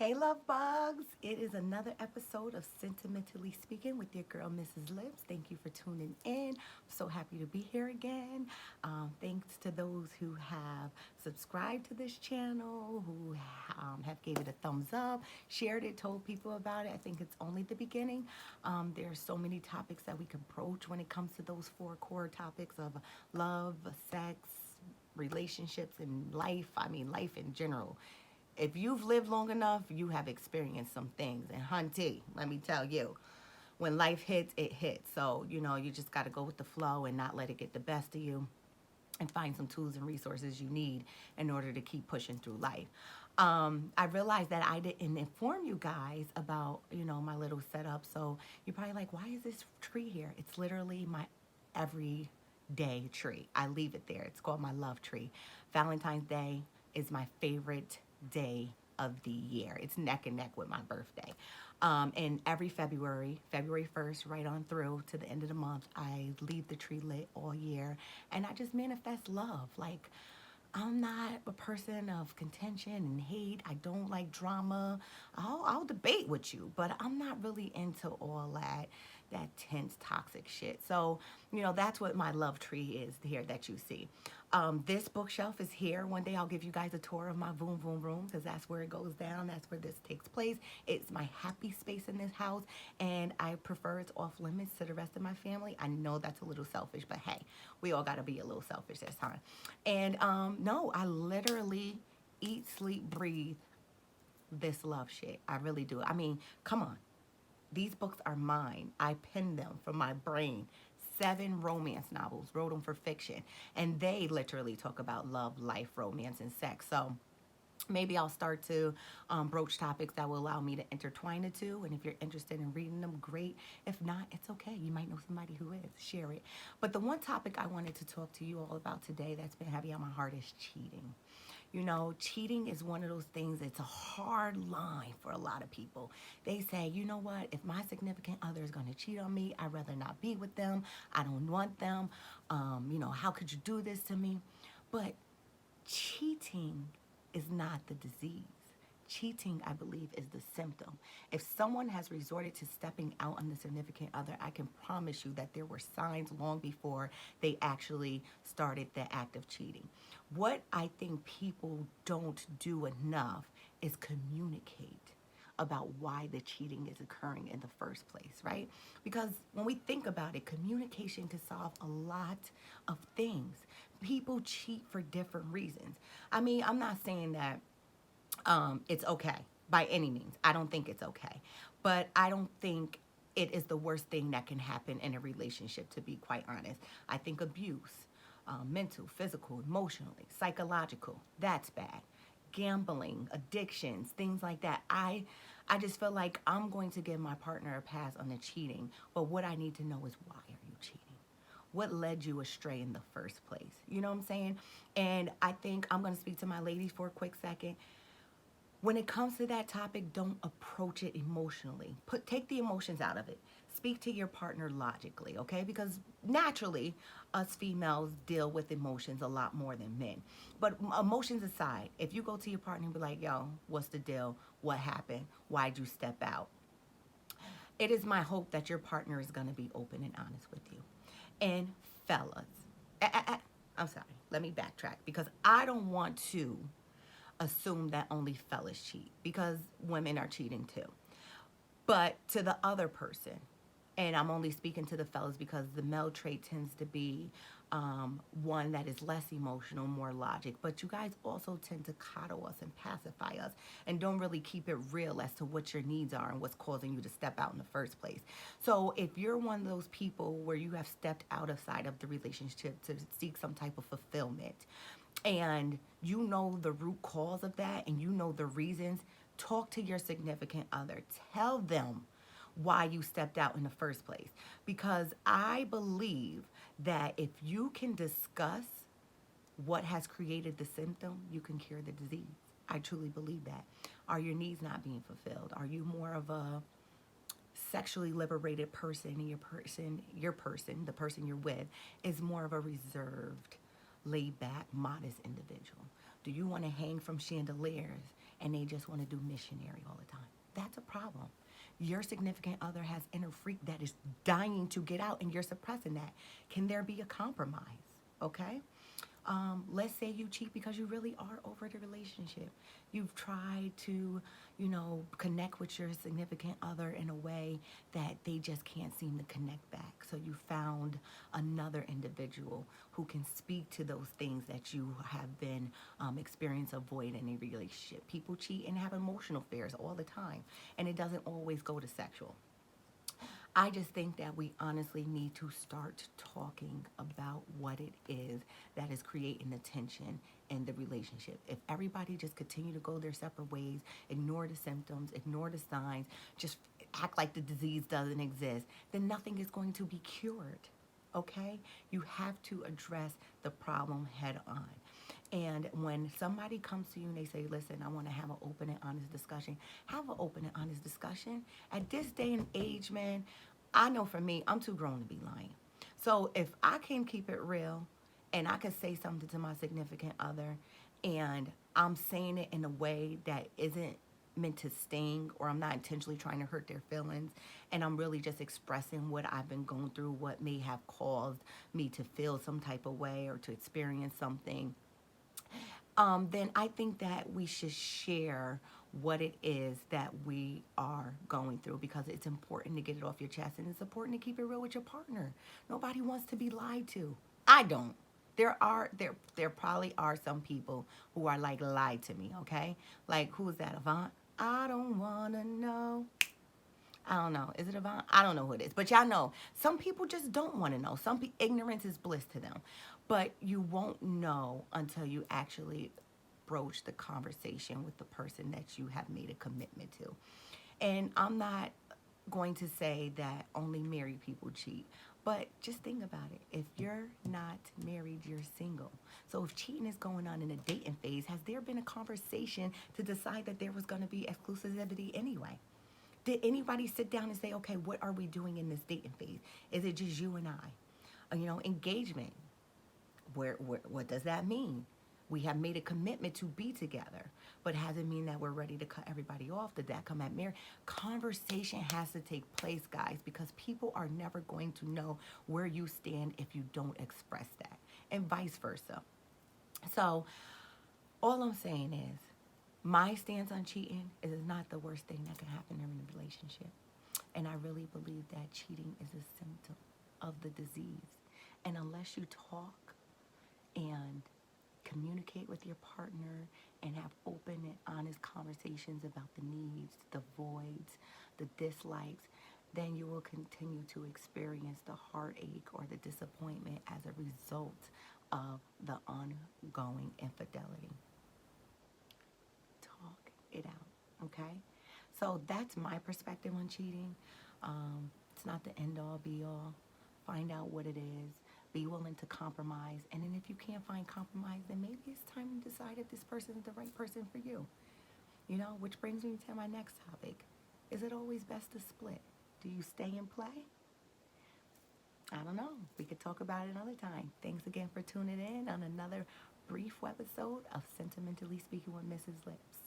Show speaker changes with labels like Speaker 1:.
Speaker 1: Hey, love bugs. It is another episode of Sentimentally Speaking with your girl, Mrs. Lips. Thank you for tuning in. I'm so happy to be here again. Thanks to those who have subscribed to this channel, who have gave it a thumbs up, shared it, told people about it. I think it's only the beginning. There are so many topics that we can approach when it comes to those four core topics of love, sex, relationships, and life. I mean, life in general. If you've lived long enough, you have experienced some things. And hunty, let me tell you, when life hits, it hits. So, you just got to go with the flow and not let it get the best of you and find some tools and resources you need in order to keep pushing through life. I realized that I didn't inform you guys about, my little setup. So you're probably like, why is this tree here? It's literally my everyday tree. I leave it there. It's called my love tree. Valentine's Day is my favorite day of the year. It's neck and neck with my birthday. And every February 1st, right on through to the end of the month, I leave the tree lit all year. And I just manifest love. Like, I'm not a person of contention and hate. I don't like drama. I'll debate with you, but I'm not really into all that tense, toxic shit. So, that's what my love tree is here that you see. This bookshelf is here. One day I'll give you guys a tour of my Voom Voom room because that's where it goes down. That's where this takes place. It's my happy space in this house, and I prefer it's off limits to the rest of my family. I know that's a little selfish, but hey, we all got to be a little selfish this time. And no, I literally eat, sleep, breathe this love shit. I really do. I mean, come on. These books are mine. I penned them from my brain. 7 romance novels, wrote them for fiction. And they literally talk about love, life, romance, and sex. So maybe I'll start to broach topics that will allow me to intertwine the two. And if you're interested in reading them, great. If not, it's okay. You might know somebody who is. Share it. But the one topic I wanted to talk to you all about today that's been heavy on my heart is cheating. Cheating is one of those things, it's a hard line for a lot of people. They say, you know what, if my significant other is going to cheat on me, I'd rather not be with them. I don't want them. How could you do this to me? But cheating is not the disease. Cheating, I believe, is the symptom. If someone has resorted to stepping out on the significant other, I can promise you that there were signs long before they actually started the act of cheating. What I think people don't do enough is communicate about why the cheating is occurring in the first place, right? Because when we think about it, communication can solve a lot of things. People cheat for different reasons. I mean, I'm not saying that it's okay by any means. I don't think it's okay. But I don't think it is the worst thing that can happen in a relationship, to be quite honest. I think abuse, mental, physical, emotionally, psychological, that's bad. Gambling, addictions, things like that. I just feel like I'm going to give my partner a pass on the cheating, but what I need to know is, why are you cheating? What led you astray in the first place? You know what I'm saying? And I think I'm going to speak to my ladies for a quick second. When it comes to that topic, don't approach it emotionally. Take the emotions out of it. Speak to your partner logically, okay? Because naturally, us females deal with emotions a lot more than men. But emotions aside, if you go to your partner and be like, yo, what's the deal? What happened? Why'd you step out? It is my hope that your partner is going to be open and honest with you. And fellas, I'm sorry, let me backtrack because I don't want to assume that only fellas cheat, because women are cheating too. But to the other person, and I'm only speaking to the fellas because the male trait tends to be one that is less emotional, more logic. But you guys also tend to coddle us and pacify us and don't really keep it real as to what your needs are and what's causing you to step out in the first place. So if you're one of those people where you have stepped outside of the relationship to seek some type of fulfillment, and you know the root cause of that and you know the reasons, talk to your significant other. Tell them why you stepped out in the first place. Because I believe that if you can discuss what has created the symptom, you can cure the disease. I truly believe that. Are your needs not being fulfilled? Are you more of a sexually liberated person, and the person you're with, is more of a reserved, laid back, modest individual? Do you want to hang from chandeliers and they just want to do missionary all the time. That's a problem. Your significant other has inner freak that is dying to get out, and you're suppressing that. Can there be a compromise? Okay? Let's say you cheat because you really are over the relationship. You've tried to, connect with your significant other in a way that they just can't seem to connect back. So you found another individual who can speak to those things that you have been experiencing avoid in a relationship. People cheat and have emotional affairs all the time, and it doesn't always go to sexual. I just think that we honestly need to start talking about what it is that is creating the tension in the relationship. If everybody just continue to go their separate ways, ignore the symptoms, ignore the signs, just act like the disease doesn't exist, then nothing is going to be cured. Okay? You have to address the problem head on. And when somebody comes to you and they say, listen, I want to have an open and honest discussion, have an open and honest discussion. At this day and age, man, I know for me, I'm too grown to be lying. So if I can keep it real and I can say something to my significant other and I'm saying it in a way that isn't meant to sting, or I'm not intentionally trying to hurt their feelings, and I'm really just expressing what I've been going through, what may have caused me to feel some type of way or to experience something, then I think that we should share what it is that we are going through, because it's important to get it off your chest, and it's important to keep it real with your partner. Nobody wants to be lied to. I don't. There probably are some people who are like, lied to me, okay? Like, who is that, Avant? I don't wanna know. I don't know. Is it Avant? I don't know who it is. But y'all know, some people just don't want to know. Ignorance is bliss to them. But you won't know until you actually broach the conversation with the person that you have made a commitment to. And I'm not going to say that only married people cheat, but just think about it. If you're not married, you're single. So if cheating is going on in a dating phase, has there been a conversation to decide that there was going to be exclusivity anyway? Did anybody sit down and say, okay, what are we doing in this dating phase? Is it just you and I? Engagement. What does that mean? We have made a commitment to be together, but hasn't mean that we're ready to cut everybody off. Did that come at marriage? Conversation has to take place, guys, because people are never going to know where you stand if you don't express that, and vice versa. So all I'm saying is, my stance on cheating is not the worst thing that can happen in a relationship. And I really believe that cheating is a symptom of the disease. And unless you talk and communicate with your partner and have open and honest conversations about the needs, the voids, the dislikes, then you will continue to experience the heartache or the disappointment as a result of the ongoing infidelity. Talk it out, okay? So that's my perspective on cheating. It's not the end all be all. Find out what it is. Be willing to compromise. And then if you can't find compromise, then maybe it's time to decide if this person is the right person for you. Which brings me to my next topic. Is it always best to split? Do you stay and play? I don't know. We could talk about it another time. Thanks again for tuning in on another brief episode of Sentimentally Speaking with Mrs. Lips.